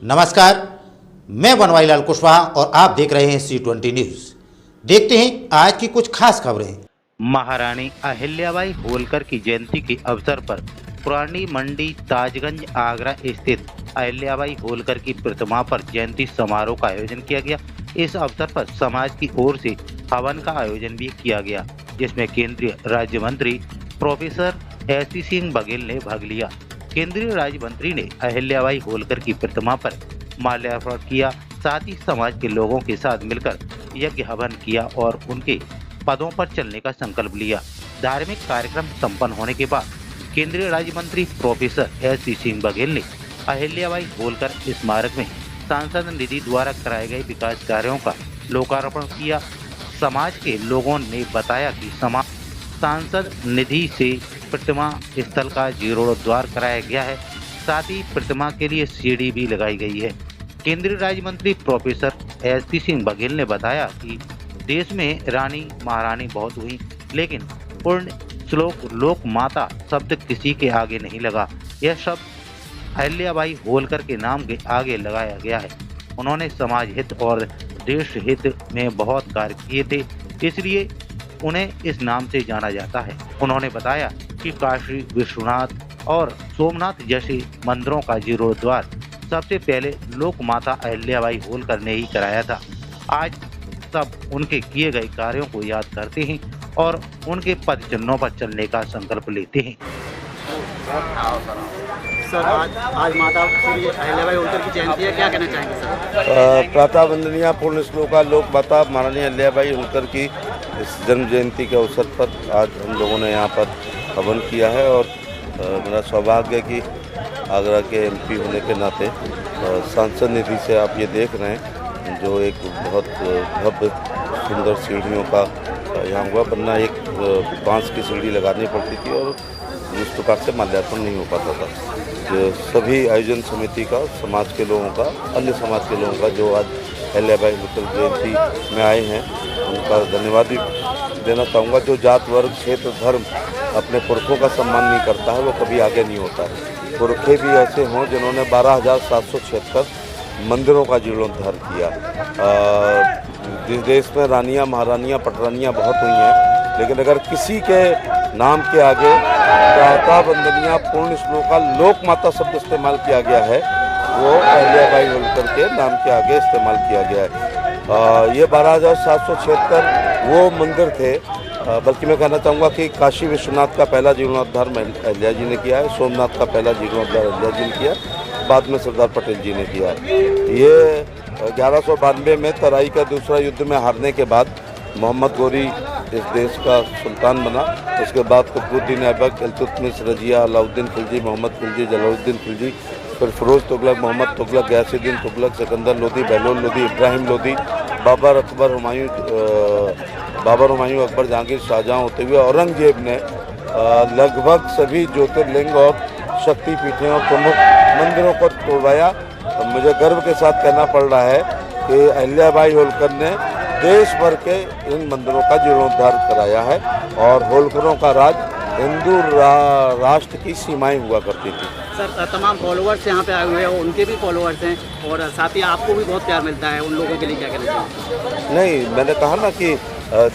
नमस्कार, मैं बनवारीलाल कुशवाहा और आप देख रहे हैं C20 न्यूज। देखते हैं आज की कुछ खास खबरें। महारानी अहिल्याबाई होलकर की जयंती के अवसर पर पुरानी मंडी ताजगंज आगरा स्थित अहिल्याबाई होलकर की प्रतिमा पर जयंती समारोह का आयोजन किया गया। इस अवसर पर समाज की ओर से हवन का आयोजन भी किया गया, जिसमें केंद्रीय राज्य मंत्री प्रोफेसर S.C. सिंह बघेल ने भाग लिया। केंद्रीय राज्य मंत्री ने अहिल्याबाई होलकर की प्रतिमा पर माल्यार्पण किया, साथ ही समाज के लोगों के साथ मिलकर यज्ञ हवन किया और उनके पदों पर चलने का संकल्प लिया। धार्मिक कार्यक्रम संपन्न होने के बाद केंद्रीय राज्य मंत्री प्रोफेसर S.C. सिंह बघेल ने अहिल्याबाई होलकर स्मारक में सांसद निधि द्वारा कराए गए विकास कार्यों का लोकार्पण किया। समाज के लोगों ने बताया कि सांसद निधि से प्रतिमा स्थल का जीर्णोद्धार कराया गया है, साथ ही प्रतिमा के लिए सीढ़ी भी लगाई गई है। केंद्रीय राज्य मंत्री प्रोफेसर S.C. सिंह बघेल ने बताया कि देश में रानी महारानी बहुत हुई, लेकिन पूर्ण श्लोक लोक माता शब्द किसी के आगे नहीं लगा। यह शब्द अहिल्याबाई होलकर के नाम के आगे लगाया गया है। उन्होंने समाज हित और देश हित में बहुत कार्य किए थे, इसलिए उन्हें इस नाम से जाना जाता है। उन्होंने बताया कि काशी विश्वनाथ और सोमनाथ जैसे मंदिरों का जीर्णोद्धार सबसे पहले लोक माता अहिल्याबाई होलकर ने ही कराया था। आज सब उनके किए गए कार्यों को याद करते हैं और उनके पद चिन्हों पर चलने का संकल्प लेते हैं। सर, आज माता श्री अहिल्याबाई होलकर की जयंती है, क्या कहना चाहेंगे सर? प्रातः वंदनीय पूर्ण श्लोका लोक माता महारानी अहिल्याबाई होलकर की इस जन्म जयंती के अवसर पर आज हम लोगों ने यहाँ पर हवन किया है और मेरा सौभाग्य है कि आगरा के MP होने के नाते सांसद निधि से आप ये देख रहे हैं जो एक बहुत भव्य सुंदर सीढ़ियों का यहाँ हुआ, वरना एक बांस की सीढ़ी लगानी पड़ती थी और इस प्रकार से माल्यार्पण नहीं हो पाता था। जो सभी आयोजन समिति का, समाज के लोगों का, अन्य समाज के लोगों का जो आज अहिल्याबाई होलकर जयंती में आए हैं, उनका धन्यवाद भी देना चाहूँगा। जो जात वर्ग क्षेत्र धर्म अपने पुरखों का सम्मान नहीं करता है वो कभी आगे नहीं होता है। पुरखे भी ऐसे हों जिन्होंने 12,776 मंदिरों का जीर्णोद्धार किया। जिस देश में रानियाँ महारानियाँ पटरानियाँ बहुत हुई हैं, लेकिन अगर किसी के नाम के आगे प्रातः वंदनीय पूर्ण श्लोका लोक माता शब्द इस्तेमाल किया गया है, वो अहिल्याबाई होलकर के नाम के आगे इस्तेमाल किया गया है। ये 12,776 वो मंदिर थे, बल्कि मैं कहना चाहूँगा कि काशी विश्वनाथ का पहला जीर्णोद्धार अहिल्या जी ने किया है, सोमनाथ का पहला जीर्णोद्धार अहिल्या जी ने किया, बाद में सरदार पटेल जी ने किया है। ये 1192 में तराई का दूसरा युद्ध में हारने के बाद मोहम्मद गोरी इस देश का सुल्तान बना। उसके बाद कुतुबुद्दीन ऐबक, इल्तुतमिश, रजिया, अलाउद्दीन खिलजी, मोहम्मद खिलजी, जलालुद्दीन खिलजी, फिर फिरोज तुगलक, मोहम्मद तुगलक, गयासुद्दीन तुगलक, सिकंदर लोदी, बहलोल लोदी, इब्राहिम लोदी, बाबर हुमायूं, अकबर, जहांगीर, शाहजहां होते हुए औरंगजेब ने लगभग सभी ज्योतिर्लिंग और शक्तिपीठों और प्रमुख मंदिरों को तोड़वाया। मुझे गर्व के साथ कहना पड़ रहा है कि अहिल्याबाई होलकर ने देश भर के इन मंदिरों का जीर्णोद्धार कराया है और होलकरों का राज हिंदू राष्ट्र की सीमाएं हुआ करती थी। सर, तमाम फॉलोअर्स यहाँ पे आए हुए हैं, उनके भी फॉलोअर्स हैं और साथ ही आपको भी बहुत प्यार मिलता है, उन लोगों के लिए क्या कहना चाहिए? नहीं, मैंने कहा ना कि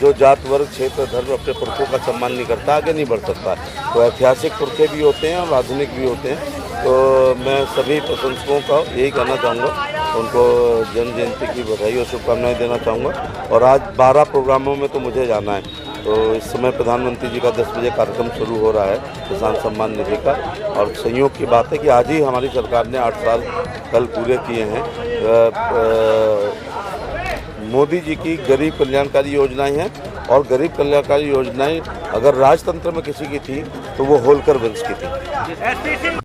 जो जात वर्ग क्षेत्र धर्म अपने पुरखों का सम्मान नहीं करता आगे नहीं बढ़ सकता। तो ऐतिहासिक पुरखे भी होते हैं और आधुनिक भी होते हैं। तो मैं सभी प्रशंसकों का यही कहना चाहूँगा, उनको जन्म जयंती की बधाई और शुभकामनाएं देना चाहूँगा। और आज 12 प्रोग्रामों में तो मुझे जाना है, तो इस समय प्रधानमंत्री जी का 10 बजे कार्यक्रम शुरू हो रहा है किसान सम्मान निधि का। और संयोग की बात है कि आज ही हमारी सरकार ने 8 साल कल पूरे किए हैं। मोदी जी की गरीब कल्याणकारी योजनाएं हैं और गरीब कल्याणकारी योजनाएं अगर राजतंत्र में किसी की थी तो वो होलकर वंश की थी।